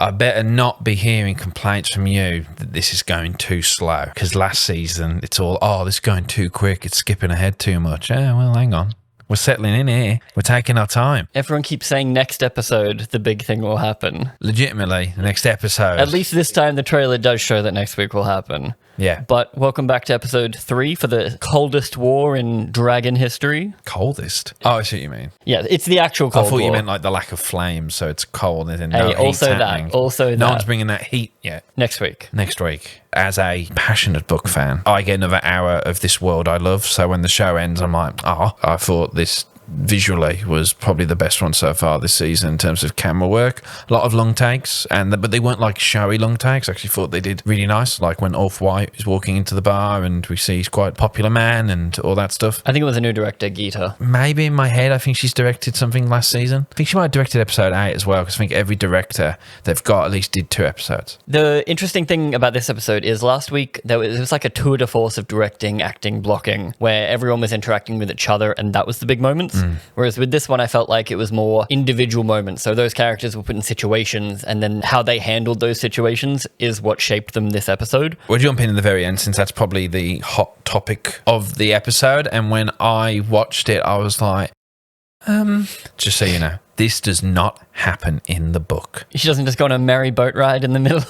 I better not be hearing complaints from you that this is going too slow. Because last season, it's all, this is going too quick. It's skipping ahead too much. Well, hang on. We're settling in here. We're taking our time. Everyone keeps saying next episode, the big thing will happen. Legitimately, the next episode. At least this time, the trailer does show that next week will happen. Yeah. But welcome back to episode 3 for the coldest war in dragon history. Coldest? Oh, I see what you mean. Yeah, it's the actual cold war. I thought you meant like the lack of flames, so it's cold and then hey, no heat's happening. Also that. No one's bringing that heat yet. Next week. As a passionate book fan, I get another hour of this world I love, so when the show ends, I'm like, I thought this visually was probably the best one so far this season in terms of camera work. A lot of long takes, but they weren't like showy long takes. I actually thought they did really nice, like when Off-White is walking into the bar and we see he's quite a popular man and all that stuff. I think it was a new director, Gita. Maybe in my head, I think she's directed something last season. I think she might have directed episode 8 as well, because I think every director they've got at least did 2 episodes. The interesting thing about this episode is last week there was like a tour de force of directing, acting, blocking, where everyone was interacting with each other, and that was the big moments. Whereas with this one, I felt like it was more individual moments. So those characters were put in situations, and then how they handled those situations is what shaped them this episode. We'll jump in the very end, since that's probably the hot topic of the episode. And when I watched it, I was like, just so you know, this does not happen in the book. She doesn't just go on a merry boat ride in the middle.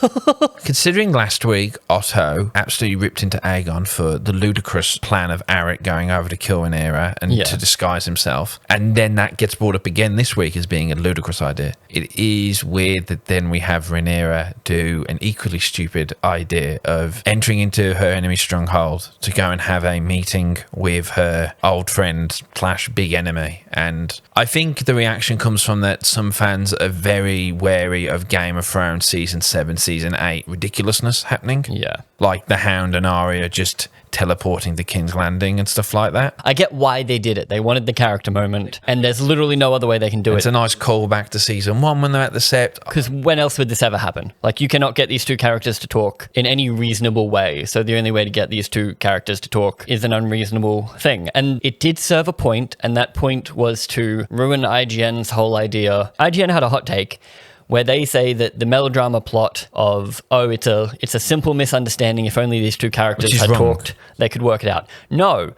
Considering last week Otto absolutely ripped into Aegon for the ludicrous plan of Arik going over to kill Rhaenyra and to disguise himself, and then that gets brought up again this week as being a ludicrous idea. It is weird that then we have Rhaenyra do an equally stupid idea of entering into her enemy's stronghold to go and have a meeting with her old friend / big enemy. And I think the reaction comes from that some fans are very wary of Game of Thrones season 7, season 8 ridiculousness happening. Yeah. Like the Hound and Arya just teleporting to King's Landing and stuff like that. I get why they did it. They wanted the character moment, and there's literally no other way they can do it. It's a nice callback to season 1 when they're at the Sept. Because when else would this ever happen? Like, you cannot get these two characters to talk in any reasonable way. So the only way to get these two characters to talk is an unreasonable thing. And it did serve a point, and that point was to ruin IGN's whole idea. IGN had a hot take where they say that the melodrama plot of, it's a simple misunderstanding, if only these two characters had talked, they could work it out. No,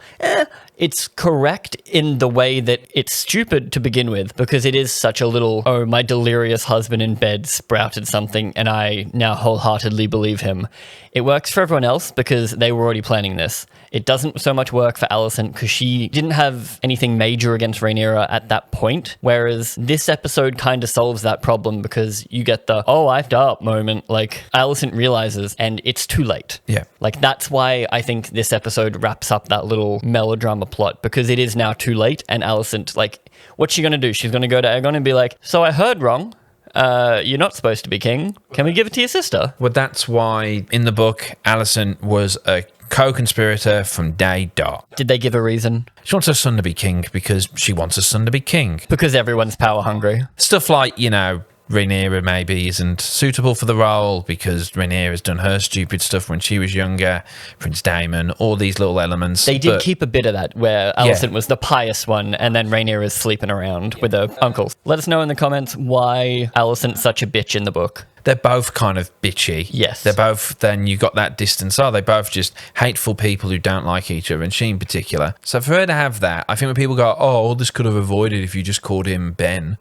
it's correct in the way that it's stupid to begin with, because it is such a little, my delirious husband in bed sprouted something and I now wholeheartedly believe him. It works for everyone else because they were already planning this. It doesn't so much work for Alicent because she didn't have anything major against Rhaenyra at that point, whereas this episode kind of solves that problem because you get the, I f'd up moment, like Alicent realizes, and it's too late. Yeah. Like, that's why I think this episode wraps up that little melodrama plot, because it is now too late, and Alicent, like, what's she going to do? She's going to go to Aegon and be like, so I heard wrong. You're not supposed to be king. Can we give it to your sister? Well, that's why in the book, Alicent was a co-conspirator from day dot. Did they give a reason? She wants her son to be king because she wants her son to be king. Because everyone's power hungry. Stuff like, Rhaenyra maybe isn't suitable for the role because Rhaenyra's done her stupid stuff when she was younger, Prince Daemon, all these little elements. They did keep a bit of that where Alicent was the pious one and then Rhaenyra's sleeping around with her uncles. Let us know in the comments why Alicent's such a bitch in the book. They're both kind of bitchy. Yes. They're both, then you got that distance. They both just hateful people who don't like each other, and she in particular. So for her to have that, I think when people go, this could have avoided if you just called him Ben.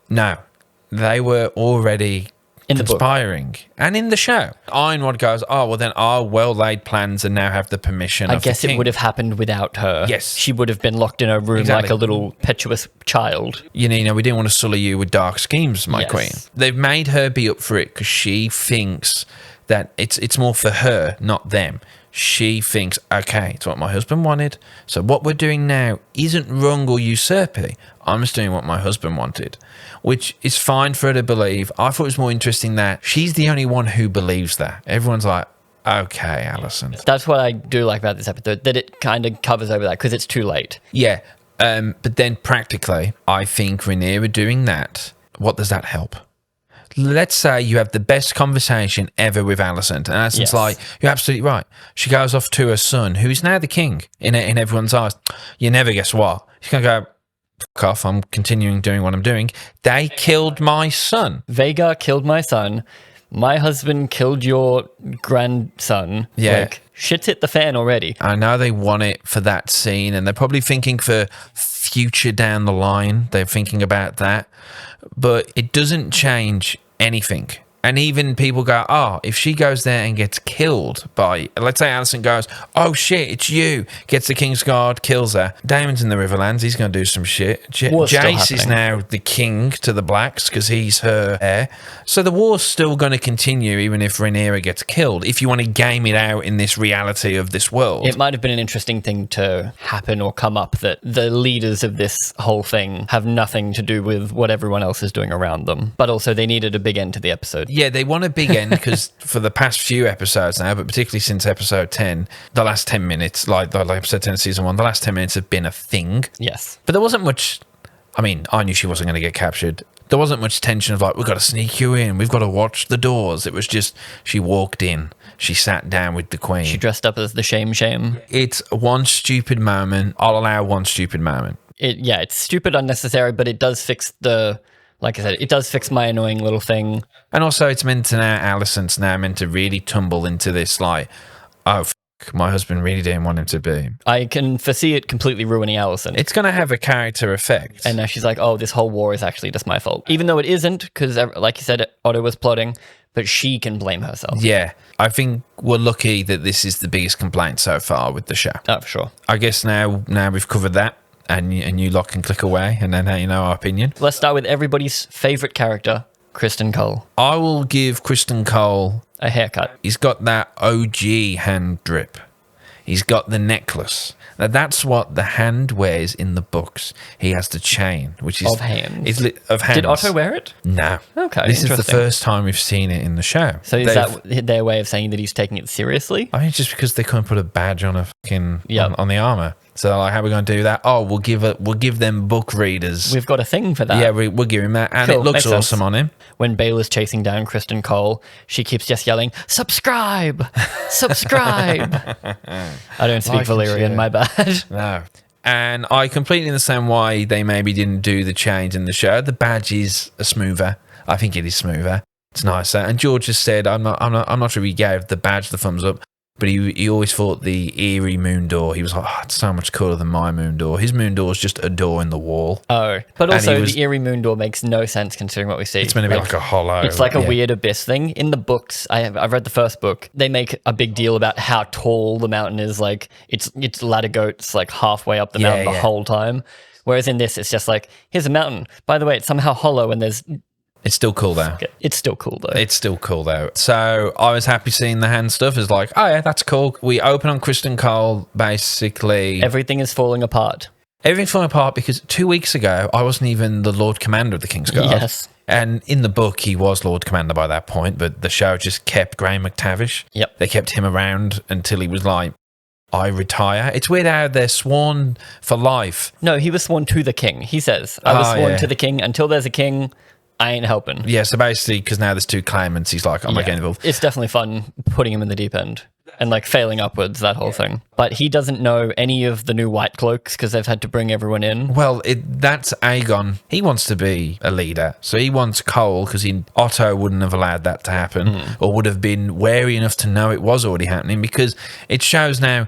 No. They were already in conspiring. And in the show. Ironwood goes, then our well-laid plans and now have the permission of the king. I guess it would have happened without her. Yes. She would have been locked in a room like a little petuous child. We didn't want to sully you with dark schemes, my queen. They've made her be up for it because she thinks that it's more for her, not them. She thinks, okay, it's what my husband wanted. So what we're doing now isn't wrong or usurping. I'm just doing what my husband wanted, which is fine for her to believe. I thought it was more interesting that she's the only one who believes that. Everyone's like, okay, Alicent. That's what I do like about this episode, that it kind of covers over that because it's too late. Yeah, but then practically, I think Rhaenyra doing that, what does that help? Let's say you have the best conversation ever with Alicent, and Alicent's like, you're absolutely right. She goes off to her son, who is now the king in everyone's eyes. You never guess what? She's going to go, fuck off, I'm continuing doing what I'm doing. They killed my son. Vhagar killed my son. My husband killed your grandson. Yeah. Like, shit's hit the fan already. I know they want it for that scene, and they're probably thinking for future down the line. They're thinking about that. But it doesn't change anything. And even people go, oh, if she goes there and gets killed by, let's say Alicent goes, oh shit, it's you, gets the Kingsguard, kills her. Daemon's in the Riverlands, he's going to do some shit. Jace is now the king to the Blacks because he's her heir. So the war's still going to continue even if Rhaenyra gets killed, if you want to game it out in this reality of this world. It might have been an interesting thing to happen or come up that the leaders of this whole thing have nothing to do with what everyone else is doing around them. But also they needed a big end to the episode. Yeah, they want a big end because for the past few episodes now, but particularly since episode 10, the last 10 minutes, like episode 10 of season 1, the last 10 minutes have been a thing. Yes. But there wasn't much, I mean, I knew she wasn't going to get captured. There wasn't much tension of like, we've got to sneak you in, we've got to watch the doors. It was just, she walked in, she sat down with the queen. She dressed up as the shame. It's one stupid moment. I'll allow one stupid moment. It's stupid, unnecessary, but it does fix like I said, it does fix my annoying little thing. And also it's meant to now, Alicent's now meant to really tumble into this like, oh, my husband really didn't want him to be. I can foresee it completely ruining Alicent. It's going to have a character effect. And now she's like, oh, this whole war is actually just my fault. Even though it isn't, because like you said, Otto was plotting, but she can blame herself. Yeah, I think we're lucky that this is the biggest complaint so far with the show. Oh, for sure. I guess now we've covered that. And you lot can click away, and then you know our opinion. Let's start with everybody's favourite character, Criston Cole. I will give Criston Cole a haircut. He's got that OG hand drip. He's got the necklace. Now that's what the Hand wears in the books. He has the chain, which is of hands. Of hands. Did Otto wear it? No. Okay. This is the first time we've seen it in the show. So is that their way of saying that he's taking it seriously? I think it's just because they couldn't put a badge on a fucking on the armor. So they're like, how are we going to do that? Oh, we'll give them book readers. We've got a thing for that. Yeah, we'll give him that, and cool, it looks awesome on him. When Baela's chasing down Criston Cole, she keeps just yelling, "Subscribe, subscribe!" I don't speak Valyrian, my bad. No. And I completely understand why they maybe didn't do the change in the show. The badge is smoother. I think it is smoother. It's nicer. And George just said, I'm not sure if he gave the badge the thumbs up, but he always thought the eerie moon door, he was like, oh, it's so much cooler than my moon door. His moon door is just a door in the wall. Oh, but also the eerie moon door makes no sense considering what we see. It's meant to be like a hollow. It's like a weird abyss thing. In the books, I've read the first book, they make a big deal about how tall the mountain is. Like, it's ladder goats like halfway up the mountain the whole time. Whereas in this, it's just like, here's a mountain. By the way, it's somehow hollow and there's... It's still cool though. It's still cool though. It's still cool though. So I was happy seeing the hand stuff. It's like, oh yeah, that's cool. We open on Criston Cole, basically. Everything is falling apart. Everything's falling apart because 2 weeks ago, I wasn't even the Lord Commander of the Kingsguard. Yes. And in the book, he was Lord Commander by that point, but the show just kept Graham McTavish. Yep. They kept him around until he was like, I retire. It's weird how they're sworn for life. No, he was sworn to the king. He says, I was sworn to the king. Until there's a king, I ain't helping. Yeah, so basically, because now there's two claimants, he's like, I'm not getting involved. It's definitely fun putting him in the deep end and like failing upwards, that whole thing. But he doesn't know any of the new white cloaks because they've had to bring everyone in. Well, that's Aegon. He wants to be a leader. So he wants Cole because Otto wouldn't have allowed that to happen or would have been wary enough to know it was already happening because it shows now...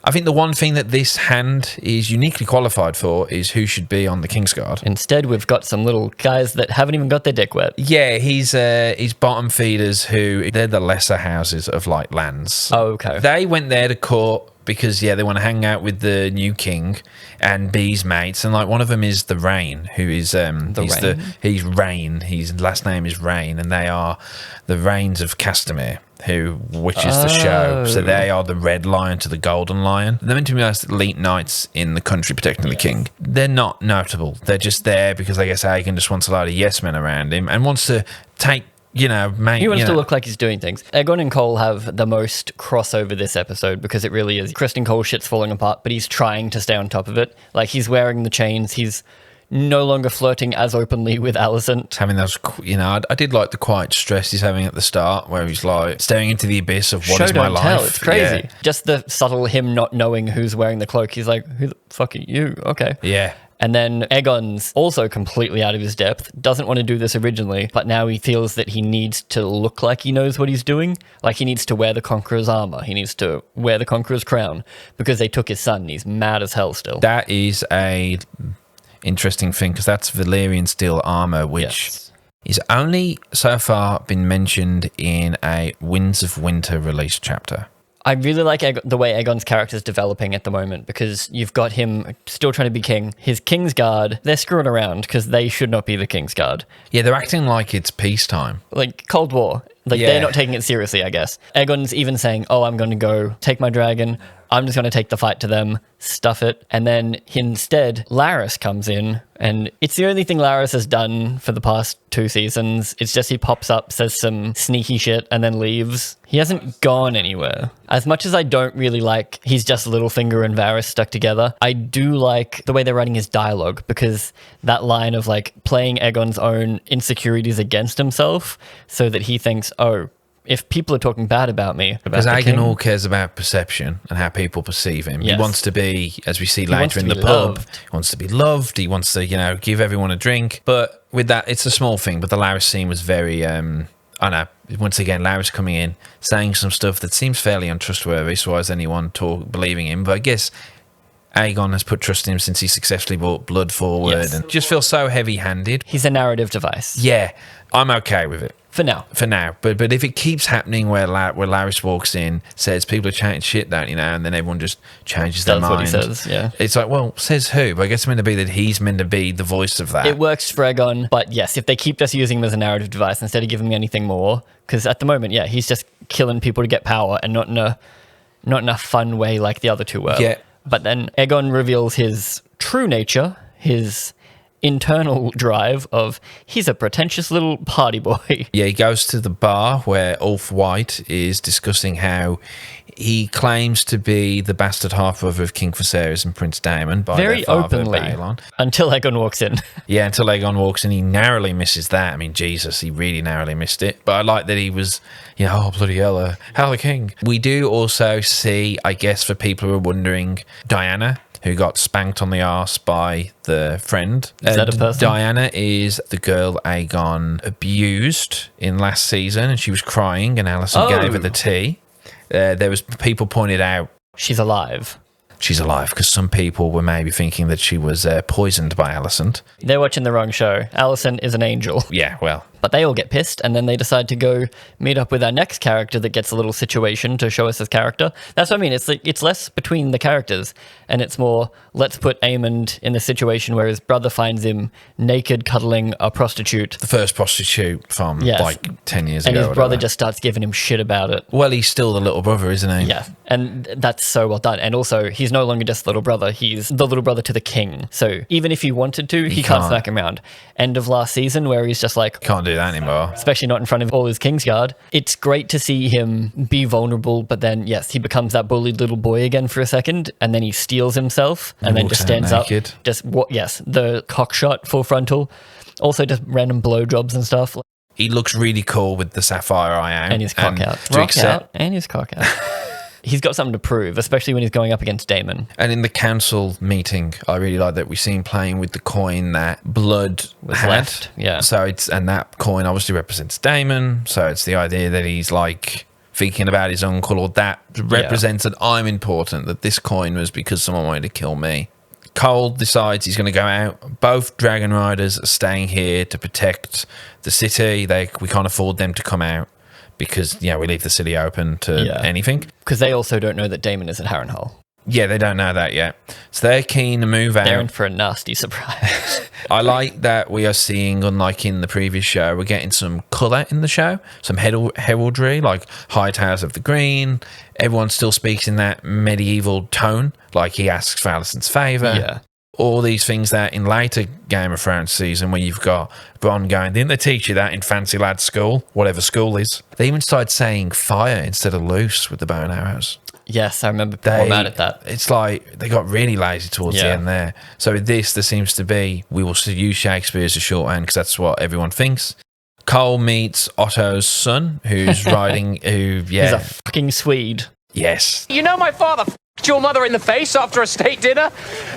I think the one thing that this hand is uniquely qualified for is who should be on the Kingsguard. Instead, we've got some little guys that haven't even got their dick wet. Yeah, he's bottom feeders who, they're the lesser houses of like lands. Oh, okay. They went there to court because, they want to hang out with the new king and be his mates. And like one of them is the Rain, who is, he's Rain. His last name is Rain. And they are the Rains of Castamere, which is the show. So they are the red lion to the golden lion. They're meant to be like elite knights in the country protecting the king. They're not notable. They're just there because I guess Aegon just wants a lot of yes men around him and wants to take... he wants to look like he's doing things. Aegon and Cole have the most crossover this episode because it really is. Criston Cole shit's falling apart, but he's trying to stay on top of it. Like, he's wearing the chains. He's no longer flirting as openly with Alicent. Having those, I did like the quiet stress he's having at the start where he's like staring into the abyss of what is my life. Tell. It's crazy. Yeah. Just the subtle him not knowing who's wearing the cloak. He's like, who the fuck are you? Okay. Yeah. And then Aegon's also completely out of his depth, doesn't want to do this originally, but now he feels that he needs to look like he knows what he's doing. Like he needs to wear the Conqueror's armor. He needs to wear the Conqueror's crown because they took his son and he's mad as hell still. That is a interesting thing because that's Valyrian steel armor, which is only so far been mentioned in a Winds of Winter release chapter. I really like the way Aegon's character is developing at the moment because you've got him still trying to be king. His Kingsguard, they're screwing around because they should not be the Kingsguard. Yeah, they're acting like it's peacetime. Like Cold War. Like they're not taking it seriously, I guess. Aegon's even saying, oh, I'm going to go take my dragon. I'm just going to take the fight to them, stuff it. And then instead, Larys comes in, and it's the only thing Larys has done for the past 2 seasons. It's just he pops up, says some sneaky shit, and then leaves. He hasn't gone anywhere. As much as I don't really like he's just Littlefinger and Varys stuck together, I do like the way they're writing his dialogue, because that line of like playing Aegon's own insecurities against himself so that he thinks, oh, if people are talking bad about me, because Aegon all cares about perception and how people perceive him. Yes. He wants to be, as we see later in the pub, he wants to be loved. He wants to, give everyone a drink. But with that, it's a small thing. But the Larys scene was very, once again, Larys coming in, saying some stuff that seems fairly untrustworthy. So why is anyone believing him? But I guess Aegon has put trust in him since he successfly brought blood forward and just feels so heavy-handed. He's a narrative device. Yeah, I'm okay with it. For now. But if it keeps happening where Larys walks in, says people are chatting shit, don't you know, and then everyone just changes their mind. That's what he says, yeah. It's like, well, says who? But I guess it's meant to be that he's meant to be the voice of that. It works for Aegon, but yes, if they keep just using him as a narrative device instead of giving me anything more, because at the moment, he's just killing people to get power and not in a fun way like the other two were. Yeah. But then Aegon reveals his true nature, his internal drive of he's a pretentious little party boy. Yeah, he goes to the bar where Ulf White is discussing how he claims to be the bastard half-brother of King Viserys and Prince Daemon by very their father, openly, Baelon. Until Aegon walks in. Yeah, until Aegon walks in. He narrowly misses that. I mean, Jesus, he really narrowly missed it. But I like that he was, oh, bloody hell, Hell the King. We do also see, I guess, for people who are wondering, Diana, who got spanked on the arse by the friend. Is that a person? Diana is the girl Aegon abused in last season, and she was crying, and Alicent gave her the tea. There was people pointed out she's alive. She's alive, because some people were maybe thinking that she was poisoned by Alicent. They're watching the wrong show. Alicent is an angel. Yeah, well. But they all get pissed, and then they decide to go meet up with our next character that gets a little situation to show us his character. That's what I mean. It's less between the characters, and it's more, let's put Aemond in the situation where his brother finds him naked cuddling a prostitute. The first prostitute from 10 years ago. And his brother whatever. just starts giving him shit about it. Well, he's still the little brother, isn't he? Yeah, and that's so well done. And also, he's no longer just the little brother. He's the little brother to the king. So even if he wanted to, he can't smack him around. End of last season, where he's just like... Can't do that anymore. Especially not in front of all his Kingsguard. It's great to see him be vulnerable, but then, yes, he becomes that bullied little boy again for a second, and then he steals himself, and then just stands up. Just, the cock shot, full frontal. Also just random blowjobs and stuff. He looks really cool with the sapphire eye out. And his cock out. Rock out. And his cock out. He's got something to prove, especially when he's going up against Daemon. And in the council meeting, I really like that we see him playing with the coin that Blood had left. Yeah. So and that coin obviously represents Daemon. So it's the idea that he's like thinking about his uncle, or that represents that I'm important, that this coin was because someone wanted to kill me. Cole decides he's going to go out. Both dragon riders are staying here to protect the city. We can't afford them to come out, because we leave the city open to anything. Because they also don't know that Daemon is at Harrenhal. Yeah, they don't know that yet. So they're keen to move out. They're in for a nasty surprise. I like that we are seeing, unlike in the previous show, we're getting some colour in the show, some heraldry, like High Towers of the Green. Everyone still speaks in that medieval tone, like he asks for Alicent's favour. Yeah. All these things that in later Game of Thrones season, where you've got Bronn going, didn't they teach you that in Fancy Lad School? Whatever school is. They even started saying fire instead of loose with the bow and arrows. Yes, I remember people were mad at that. It's like they got really lazy towards the end there. So with this, there seems to be, we will use Shakespeare as a shorthand because that's what everyone thinks. Cole meets Otto's son, who's riding, He's a fucking Swede. Yes. You know my father f***ed your mother in the face after a steak dinner?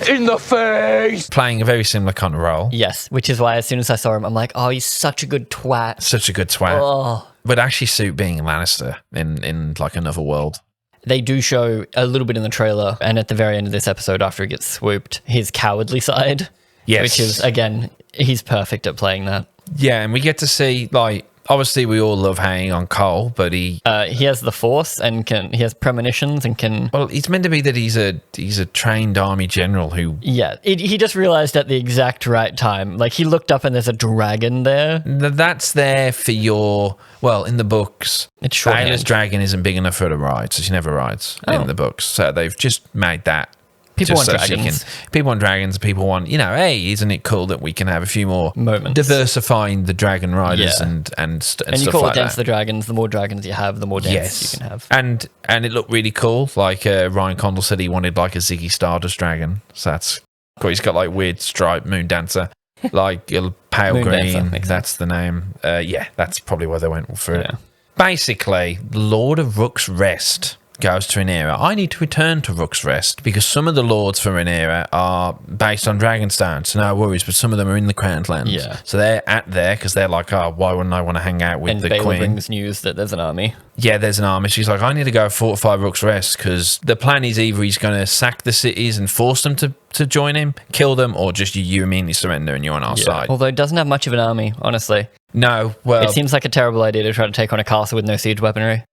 In the face! Playing a very similar kind of role. Yes, which is why as soon as I saw him, I'm like, oh, he's such a good twat. Such a good twat. Oh. Would actually suit being a Lannister in like another world. They do show a little bit in the trailer, and at the very end of this episode, after he gets swooped, his cowardly side. Yes. Which is, again, he's perfect at playing that. Yeah, and we get to see, like, obviously we all love hanging on Cole, but he has the Force and he has premonitions and can... Well, it's meant to be that he's a trained army general who... Yeah, he just realized at the exact right time. Like, he looked up and there's a dragon there. That's there for your... Well, in the books, It's shorthand. Baela's dragon isn't big enough for her to ride, so she never rides in the books. So they've just made that. People want just so dragons. People want dragons. People want, hey, isn't it cool that we can have a few more Moments. Diversifying the dragon riders Yeah. and And stuff you call like against that. the dragons. The more dragons you have, the more dance you can have. And it looked really cool. Like Ryan Condal said he wanted like a Ziggy Stardust dragon. So that's cool. He's got like weird striped Moon Dancer. Like a pale Moon green. Dancer, makes That's the name. Yeah, that's probably where they went for it. Yeah. Basically, Lord of Rook's Rest goes to Rhaenyra. I need to return to Rook's Rest because some of the lords for Rhaenyra are based on Dragonstone, so no worries, but some of them are in the Crowned Lands. Yeah. So they're at there because they're like, oh, why wouldn't I want to hang out with And the Baela Queen? brings news that there's an army. Yeah, there's an army. She's like, I need to go fortify Rook's Rest because the plan is either he's going to sack the cities and force them to join him, kill them, or just you immediately surrender and you're on our side. Although it doesn't have much of an army, honestly. No, well, It seems like a terrible idea to try to take on a castle with no siege weaponry.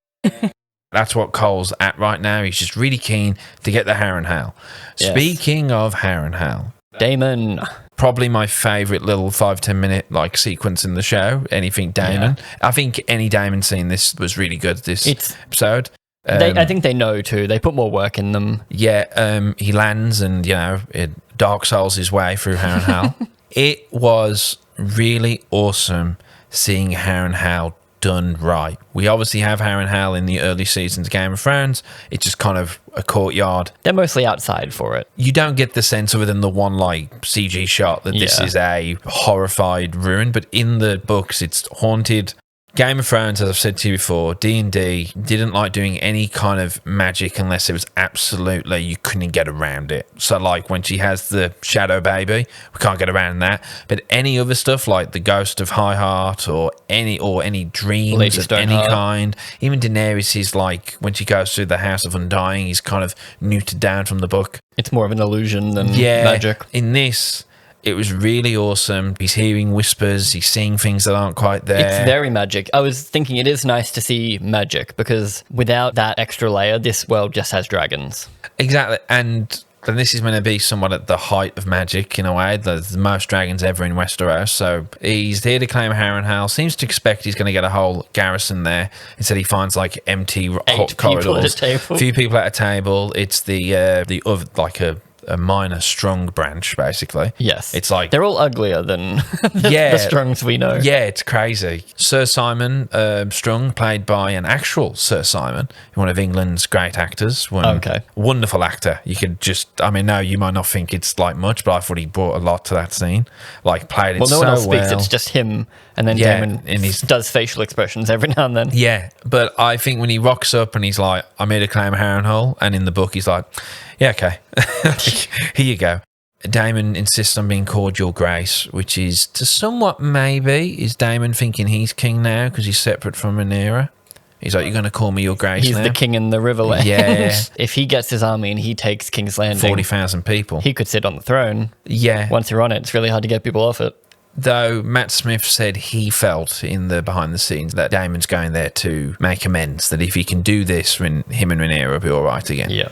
that's what Cole's at right now. He's just really keen to get the Harrenhal. Yes. Speaking of Harrenhal, Daemon. probably my favourite little 5-10 minute like sequence in the show. Anything Daemon. I think any Daemon scene this was really good this episode. I think they know too. They put more work in them. Yeah, he lands and it Dark Souls his way through Harrenhal. It was really awesome seeing Harrenhal done right. We obviously have Harrenhal in the early seasons of Game of Thrones. It's just kind of a courtyard. They're mostly outside for it. You don't get the sense other than the one like CG shot that this is a horrified ruin, but in the books it's haunted. Game of Thrones, as I've said to you before, D&D didn't like doing any kind of magic unless it was absolutely, you couldn't get around it. So like when she has the shadow baby, we can't get around that. But any other stuff like the ghost of High Heart or any dreams Lady of any Stoneheart. kind. Even Daenerys is like, when she goes through the House of Undying, he's kind of neutered down from the book. It's more of an illusion than magic. In this, it was really awesome. He's hearing whispers. He's seeing things that aren't quite there. It's very magic. I was thinking it is nice to see magic because without that extra layer, this world just has dragons. Exactly. And this is going to be somewhat at the height of magic in a way. There's the most dragons ever in Westeros. So he's here to claim Harrenhal. Seems to expect he's going to get a whole garrison there. Instead, he finds like empty hot corridors. A few people at a table. It's the other, like a minor strong branch, basically. Yes. It's like they're all uglier than the Strongs we know. Yeah, it's crazy. Sir Simon Strong, played by an actual Sir Simon, one of England's great actors. Wonderful actor. You could just, no, you might not think it's like much, but I thought he brought a lot to that scene. Like, played it so well. Well, no one else speaks, it's just him, and then Damon does facial expressions every now and then. Yeah, but I think when he rocks up and he's like, I'm here to claim Harrenhal, and in the book he's like, yeah, okay. Here you go. Daemon insists on being called Your Grace, which is to somewhat maybe, is Daemon thinking he's king now because he's separate from Rhaenyra? He's like, you're going to call me Your Grace He's now? the king in the Riverlands. Yeah. If he gets his army and he takes King's Landing, 40,000 people. he could sit on the throne. Yeah. Once you're on it, it's really hard to get people off it. Though Matt Smith said he felt in the behind the scenes that Damon's going there to make amends, that if he can do this, him and Rhaenyra will be all right again. Yeah.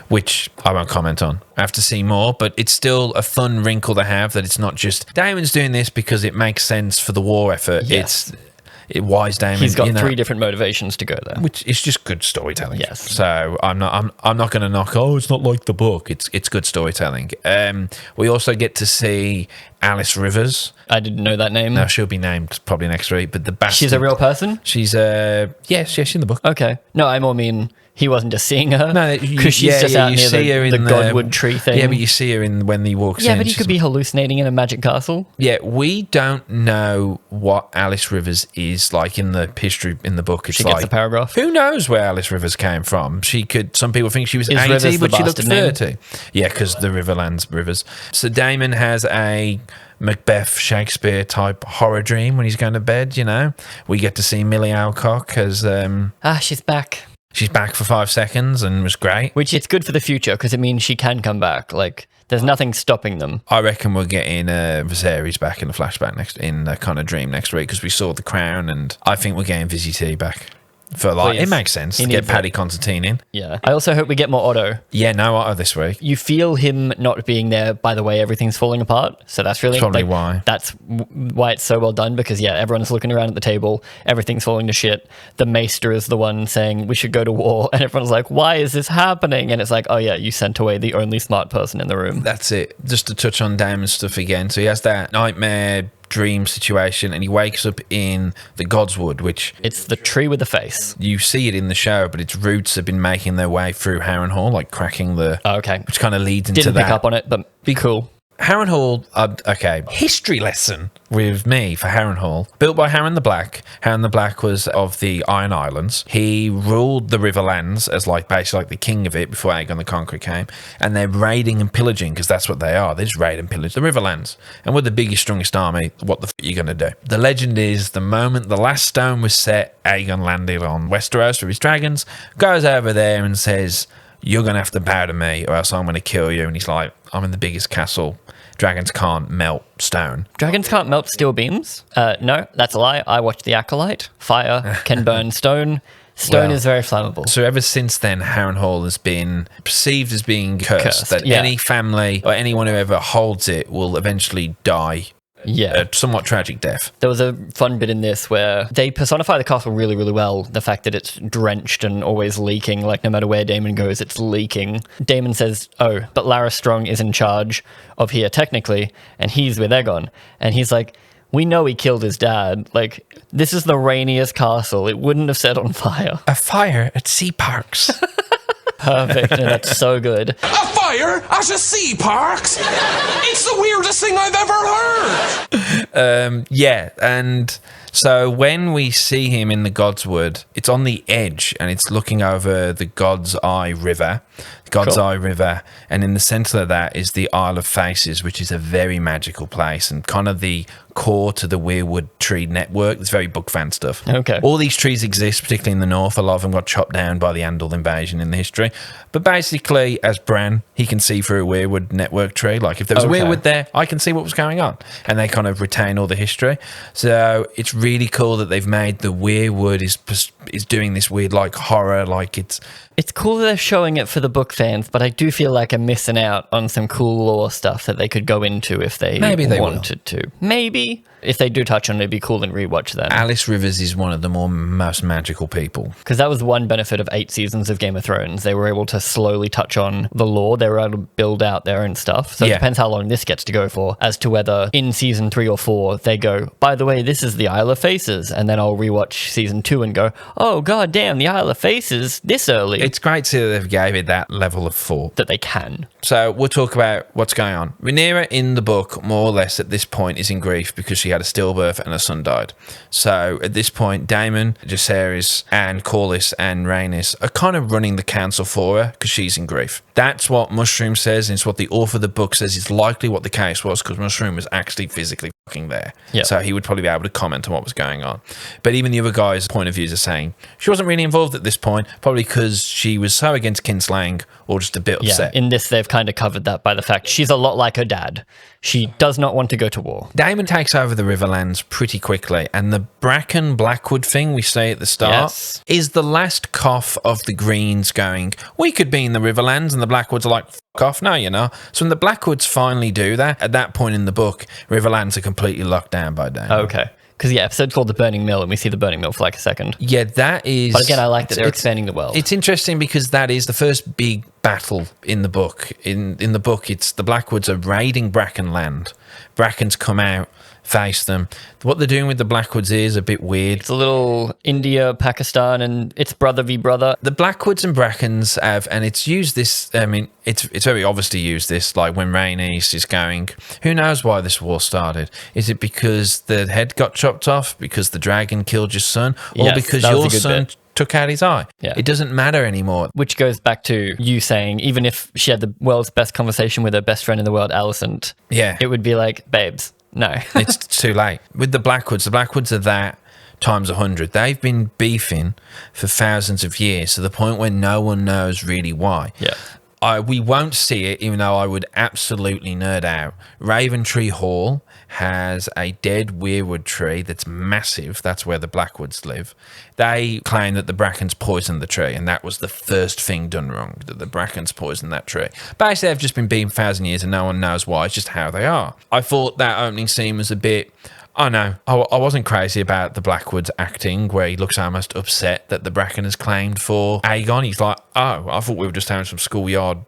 Which I won't comment on. I have to see more, but it's still a fun wrinkle to have that it's not just Damon's doing this because it makes sense for the war effort. Yes. Why is Daemon? He's got 3 different motivations to go there, which is just good storytelling. Yes. So I'm not going to knock. Oh, it's not like the book. It's good storytelling. We also get to see Alice Rivers. I didn't know that name. No, she'll be named probably next week. But the bastard... She's a real person? She's, yes, she's in the book. Okay. No, I more mean he wasn't just seeing her. No, because she's just out near the Godwood tree thing. Yeah, but you see her when he walks in. Yeah, but he could be hallucinating in a magic castle. Yeah, we don't know what Alice Rivers is like in the history in the book. It's she gets a paragraph. Who knows where Alice Rivers came from? Some people think she was 80, Rivers but she looked 30. Name? Yeah, because the Riverlands Rivers. So Damon has a Macbeth Shakespeare type horror dream when he's going to bed, you know. We get to see Millie Alcock as... she's back. She's back for 5 seconds and was great. Which it's good for the future because it means she can come back. Like, there's nothing stopping them. I reckon we're getting Viserys back in the flashback in the kind of dream next week because we saw the crown, and I think we're getting Vizzy T back. For like, it makes sense to get Paddy Considine in. Yeah. I also hope we get more Otto. Yeah, no Otto this week. You feel him not being there by the way everything's falling apart. So that's really probably why. That's why it's so well done because, yeah, everyone's looking around at the table. Everything's falling to shit. The maester is the one saying we should go to war. And everyone's like, why is this happening? And it's like, oh, yeah, you sent away the only smart person in the room. That's it. Just to touch on Damon's stuff again. So he has that nightmare dream situation and he wakes up in the Godswood, which... It's the tree with the face. You see it in the show, but its roots have been making their way through Harrenhal, like cracking the... Oh, okay. Which kind of leads into that. Didn't pick up on it, but be cool. Harrenhal, okay, history lesson with me for Harrenhal. Built by Harren the Black. Harren the Black was of the Iron Islands. He ruled the Riverlands as like basically like the king of it before Aegon the Conqueror came. And they're raiding and pillaging because that's what they are. They just raid and pillage the Riverlands. And with the biggest, strongest army, what the f*** are you going to do? The legend is the moment the last stone was set, Aegon landed on Westeros with his dragons, goes over there and says, you're going to have to bow to me or else I'm going to kill you. And he's like, I'm in the biggest castle. Dragons can't melt stone. Dragons can't melt steel beams? No, that's a lie. I watched The Acolyte. Fire can burn stone. Stone is very flammable. So ever since then, Harrenhal has been perceived as being cursed that any family or anyone who ever holds it will eventually die. Yeah. A somewhat tragic death. There was a fun bit in this where they personify the castle really, really well. The fact that it's drenched and always leaking, like no matter where Daemon goes, it's leaking. Daemon says, oh, but Larys Strong is in charge of here technically, and he's with Aegon. And he's like, we know he killed his dad. Like, this is the rainiest castle. It wouldn't have set on fire. A fire at Sea Parks. Perfect. And that's so good. A fire at a sea parks? It's the weirdest thing I've ever heard. Yeah, and so when we see him in the Godswood, it's on the edge and it's looking over the God's Eye River. Eye River, and in the centre of that is the Isle of Faces, which is a very magical place and kind of the core to the Weirwood tree network. It's very book fan stuff. Okay. All these trees exist, particularly in the north. A lot of them got chopped down by the Andal invasion in the history. But basically, as Bran, he can see through a Weirwood network tree. Like, if there was a Weirwood there, I can see what was going on. And they kind of retain all the history. So it's really cool that they've made the Weirwood is doing this weird, like, horror, like It's cool that they're showing it for the book fans, but I do feel like I'm missing out on some cool lore stuff that they could go into if they wanted to. Maybe. If they do touch on it, it'd be cool and rewatch that. Alice Rivers is one of the most magical people. Because that was one benefit of 8 seasons of Game of Thrones. They were able to slowly touch on the lore. They were able to build out their own stuff. So it depends how long this gets to go for as to whether in season 3 or 4 they go, by the way, this is the Isle of Faces. And then I'll rewatch season 2 and go, oh, god damn, the Isle of Faces this early. It's great to see that they've gave it that level of thought. That they can. So we'll talk about what's going on. Rhaenyra in the book, more or less at this point, is in grief because she had a stillbirth and her son died. So at this point, Daemon, Jacaerys, and Corlys and Rhaenys are kind of running the council for her because she's in grief. That's what Mushroom says, and it's what the author of the book says is likely what the case was because Mushroom was actually physically fucking there. Yep. So he would probably be able to comment on what was going on. But even the other guys' point of views are saying she wasn't really involved at this point, probably because she was so against kinslaying or just a bit upset. In this, they've kind of covered that by the fact she's a lot like her dad. She does not want to go to war. Daemon takes over the Riverlands pretty quickly, and the Bracken Blackwood thing we say at the start is the last cough of the Greens going, we could be in the Riverlands, and the Blackwoods are like, fuck off, no, you know. So when the Blackwoods finally do that, at that point in the book, Riverlands are completely locked down by Daemon. Okay. Because the episode's called The Burning Mill, and we see the Burning Mill for like a second. Yeah, that is... But again, I like that they're expanding the world. It's interesting because that is the first big battle in the book. In the book, it's the Blackwoods are raiding Brackenland. Brackens come out, face them. What they're doing with the Blackwoods is a bit weird. It's a little India, Pakistan, and it's brother v brother. The Blackwoods and Brackens have, and it's used this, I mean, it's very obviously used this, like when Rhaenys is going, who knows why this war started? Is it because the head got chopped off, because the dragon killed your son, or Yes, because that was your a good son bit. took out his eye? Yeah. It doesn't matter anymore. Which goes back to you saying, even if she had the world's best conversation with her best friend in the world, Alicent, Yeah. it would be like, babes, no. It's too late. With the Blackwoods are that times 100. They've been beefing for thousands of years to the point where no one knows really why. Yeah. We won't see it, even though I would absolutely nerd out. Raventree Hall has a dead weirwood tree that's massive. That's where the Blackwoods live. They claim that the Brackens poisoned the tree, and that was the first thing done wrong, that the Brackens poisoned that tree. Basically, they've just been beaten 1,000 years, and no one knows why. It's just how they are. I thought that opening scene was a bit... I know. I wasn't crazy about the Blackwoods acting, where he looks almost upset that the Bracken has claimed for Aegon. He's like, oh, I thought we were just having some schoolyard,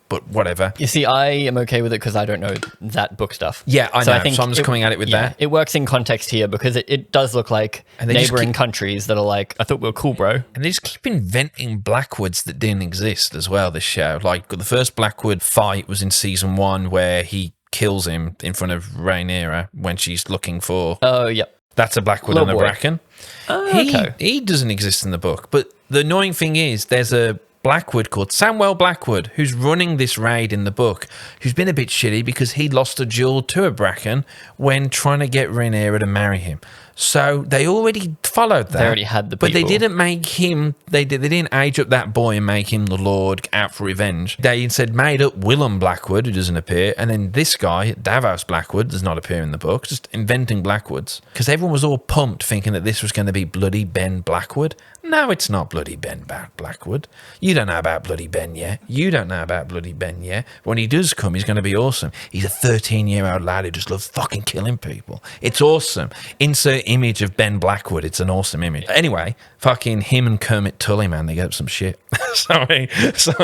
but whatever. You see, I am okay with it because I don't know that book stuff. Yeah, I know. So I'm just coming at it with that. It works in context here because it does look like neighboring countries that are like, I thought we were cool, bro. And they just keep inventing Blackwoods that didn't exist as well, this show. Like, the first Blackwood fight was in season 1 where he kills him in front of Rhaenyra when she's looking for... Oh, yep. That's a Blackwood Little and a boy. Bracken. Okay. He doesn't exist in the book. But the annoying thing is there's a Blackwood called Samwell Blackwood who's running this raid in the book, who's been a bit shitty because he lost a duel to a Bracken when trying to get Rhaenyra to marry him. So they already followed that. They already had the But they people. didn't make him... They didn't age up that boy and make him the Lord out for revenge. They instead made up Willem Blackwood, who doesn't appear, and then this guy, Davos Blackwood, does not appear in the book, just inventing Blackwoods. Because everyone was all pumped thinking that this was going to be bloody Ben Blackwood. No, it's not bloody Ben Blackwood. You don't know about bloody Ben yet. You don't know about bloody Ben yet. When he does come, he's going to be awesome. He's a 13-year-old lad who just loves fucking killing people. It's awesome. Insert image of Ben Blackwood. It's an awesome image. Anyway, fucking him and Kermit Tully, man, they get up some shit. Sorry. That's a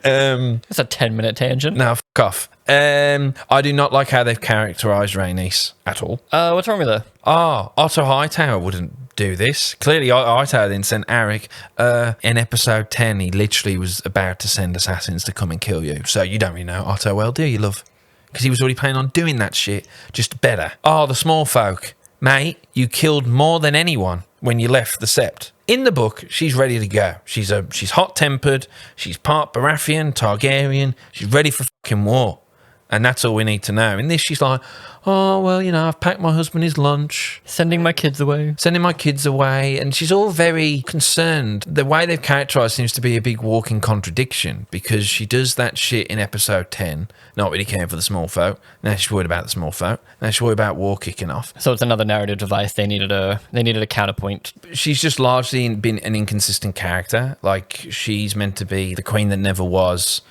10-minute tangent. No, fuck off. I do not like how they've characterised Rhaenys at all. What's wrong with her? Otto Hightower wouldn't do this. Clearly, Hightower then sent Arik. In episode 10, he literally was about to send assassins to come and kill you. So you don't really know Otto well, do you, love? Because he was already planning on doing that shit, just better. The small folk. Mate, you killed more than anyone when you left the Sept. In the book, she's ready to go. She's hot-tempered. She's part Baratheon, Targaryen. She's ready for fucking war. And that's all we need to know. In this, she's like, oh, well, I've packed my husband his lunch. Sending my kids away. And she's all very concerned. The way they've characterised seems to be a big walking contradiction because she does that shit in episode 10, not really caring for the small folk. Now she's worried about the small folk. Now she's worried about war kicking off. So it's another narrative device. They needed a counterpoint. She's just largely been an inconsistent character. Like, she's meant to be the queen that never was.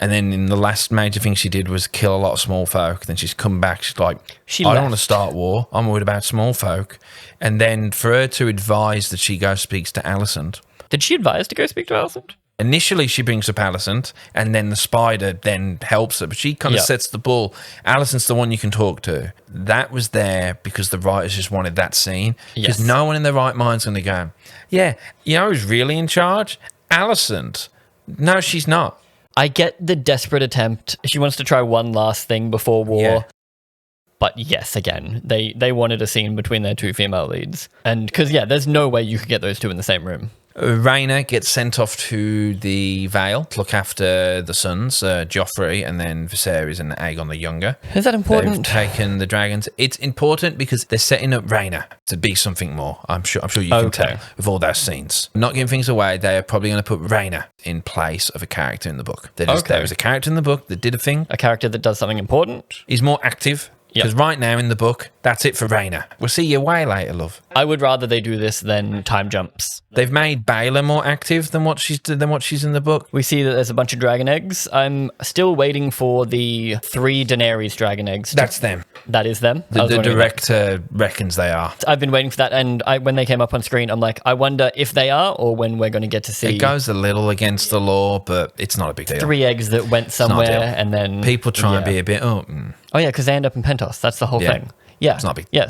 And then in the last major thing she did was kill a lot of small folk. Then she's come back. She's like, I don't want to start war. I'm worried about small folk. And then for her to advise that she goes speaks to Alicent. Did she advise to go speak to Alicent? Initially, she brings up Alicent, and then the spider then helps her. But she kind of sets the ball. Alicent's the one you can talk to. That was there because the writers just wanted that scene. Because no one in their right mind's going to go, yeah, who's really in charge? Alicent. No, she's not. I get the desperate attempt. She wants to try one last thing before war. Yeah. But yes, again, they wanted a scene between their two female leads. And because, there's no way you could get those two in the same room. Rhaena gets sent off to the Vale to look after the sons, Joffrey and then Viserys and Aegon the Younger. Is that important? They've taken the dragons. It's important because they're setting up Rhaena to be something more. I'm sure you can tell with all those scenes. Not giving things away, they are probably going to put Rhaena in place of a character in the book. There was a character in the book that did a thing. A character that does something important. He's more active. Because right now in the book, That's it for Rhaena. We'll see you way later, love. I would rather they do this than time jumps. They've made Baela more active than what she's in the book. We see that there's a bunch of dragon eggs. I'm still waiting for the 3 Daenerys dragon eggs. That's them. That is them? The director reckons they are. I've been waiting for that, and when they came up on screen, I'm like, I wonder if they are or when we're going to get to see. It goes a little against the law, but it's not a big deal. 3 eggs that went somewhere, and then... People try and be a bit... Oh, yeah, because they end up in Pentos. That's the whole thing. Yeah, it's not big. Yeah,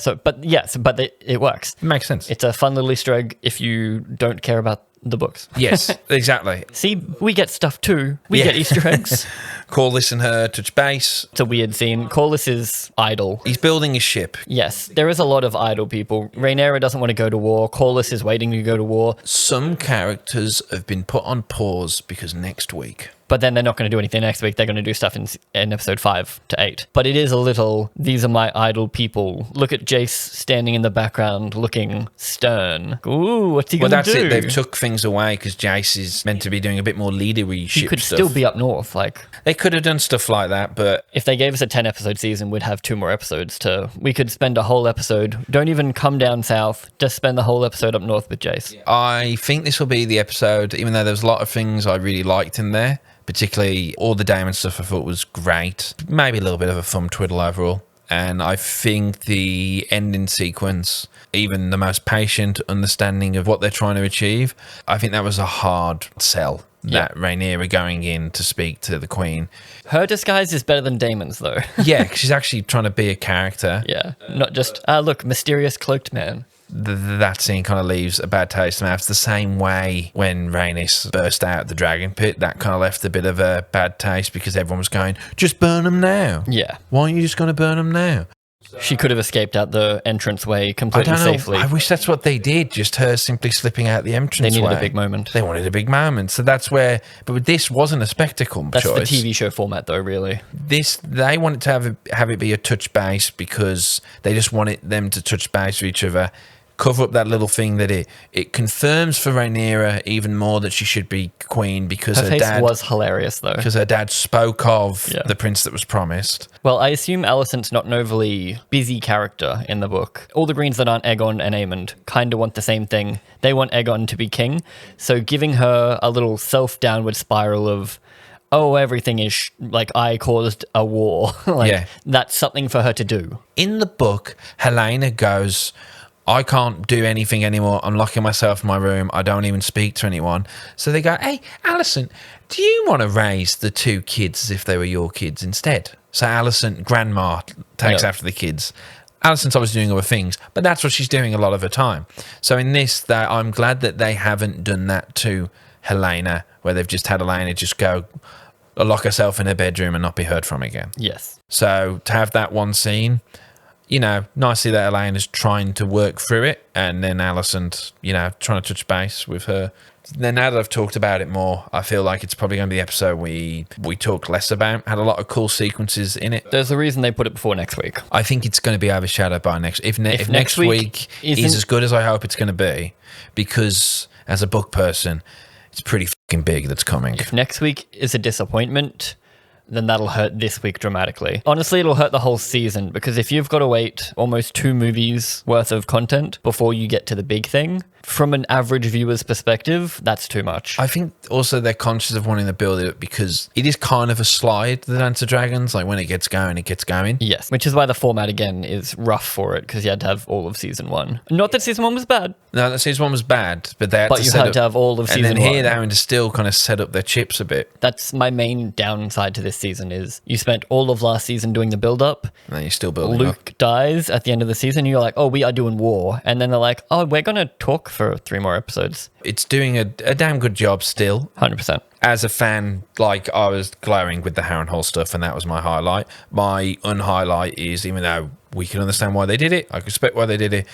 but it works. It makes sense. It's a fun little Easter egg if you don't care about the books. Yes, exactly. See, we get stuff too. We get Easter eggs. Corlys and her touch base. It's a weird scene. Corlys is idle. He's building his ship. Yes, there is a lot of idle people. Rhaenyra doesn't want to go to war. Corlys is waiting to go to war. Some characters have been put on pause because next week... But then they're not going to do anything next week. They're going to do stuff in episode 5 to 8. But it is a little, these are my idle people. Look at Jace standing in the background looking stern. Ooh, what's he going to do? Well, that's it. They've took things away because Jace is meant to be doing a bit more leadery ship stuff. He could still be up north. They could have done stuff like that, but... If they gave us a 10-episode season, we'd have 2 more episodes we could spend a whole episode. Don't even come down south. Just spend the whole episode up north with Jace. I think this will be the episode, even though there's a lot of things I really liked in there. Particularly all the Daemon stuff I thought was great. Maybe a little bit of a thumb twiddle overall. And I think the ending sequence, even the most patient understanding of what they're trying to achieve, I think that was a hard sell. That Rhaenyra going in to speak to the Queen. Her disguise is better than Daemon's, though. Yeah, 'cause she's actually trying to be a character. Yeah, not just, look, mysterious cloaked man. That scene kind of leaves a bad taste in my mouth. It's the same way when Rhaenys burst out of the dragon pit. That kind of left a bit of a bad taste because everyone was going, just burn them now. Yeah. Why aren't you just going to burn them now? She could have escaped out the entranceway completely safely. I wish that's what they did. Just her simply slipping out the entranceway. They needed a big moment. They wanted a big moment. So that's where... But this wasn't a spectacle That's choice. the TV show format, though, really. They wanted to have it be a touch base because they just wanted them to touch base with each other. Cover up that little thing that it confirms for Rhaenyra even more that she should be queen because her face dad was hilarious though. Because her dad spoke of the prince that was promised. Well, I assume Alicent's not an overly busy character in the book. All the Greens that aren't Aegon and Aemond kind of want the same thing. They want Aegon to be king. So giving her a little self-downward spiral of, oh, everything is I caused a war. That's something for her to do. In the book, Helena goes, I can't do anything anymore. I'm locking myself in my room. I don't even speak to anyone. So they go, hey, Alicent, do you want to raise the 2 kids as if they were your kids instead? So Alicent, grandma, takes after the kids. Alicent's obviously doing other things, but that's what she's doing a lot of her time. So in this, I'm glad that they haven't done that to Helena, where they've just had Helena just go lock herself in her bedroom and not be heard from again. Yes. So to have that one scene... nicely that Elena's trying to work through it, and then Alicent, trying to touch base with her. Then now that I've talked about it more, I feel like it's probably going to be the episode we talked less about. Had a lot of cool sequences in it. There's a reason they put it before next week. I think it's going to be overshadowed by next... If next week is as good as I hope it's going to be, because as a book person, it's pretty fucking big that's coming. If next week is a disappointment... then that'll hurt this week dramatically. Honestly, it'll hurt the whole season because if you've got to wait almost 2 movies worth of content before you get to the big thing, from an average viewer's perspective, that's too much. I think also they're conscious of wanting to build it because it is kind of a slide, the Dance of Dragons. When it gets going, it gets going. Yes, which is why the format, again, is rough for it because you had to have all of season 1. Not that season 1 was bad. No, that season 1 was bad, but they had you had to have all of season 1. And then here they're having to still kind of set up their chips a bit. That's my main downside to this season is you spent all of last season doing the build-up. And then you're still building Luke dies at the end of the season. You're like, oh, we are doing war. And then they're like, oh, we're going to talk for 3 more episodes. It's doing a damn good job still. 100%. As a fan, I was glowing with the Harrenhal stuff, and that was my highlight. My unhighlight is, even though we can understand why they did it, I can respect why they did it,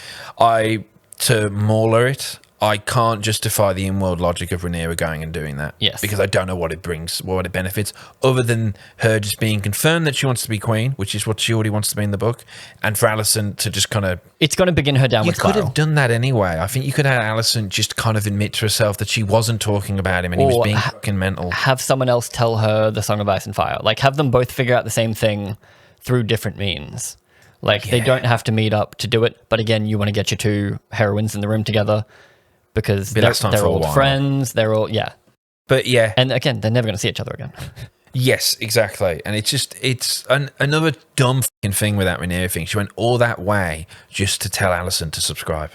to mauler it, I can't justify the in-world logic of Rhaenyra going and doing that. Yes. Because I don't know what it brings, what it benefits, other than her just being confirmed that she wants to be queen, which is what she already wants to be in the book, and for Alicent to just kind of... It's going to begin her downward spiral. You could have done that anyway. I think you could have Alicent just kind of admit to herself that she wasn't talking about him and he was being fucking mental. Have someone else tell her the Song of Ice and Fire. Have them both figure out the same thing through different means. Like, they don't have to meet up to do it. But again, you want to get your two heroines in the room together because they're old friends. They're all, But yeah. And again, they're never going to see each other again. Yes, exactly. And it's another dumb fucking thing with that Rhaenyra thing. She went all that way just to tell Alicent to subscribe.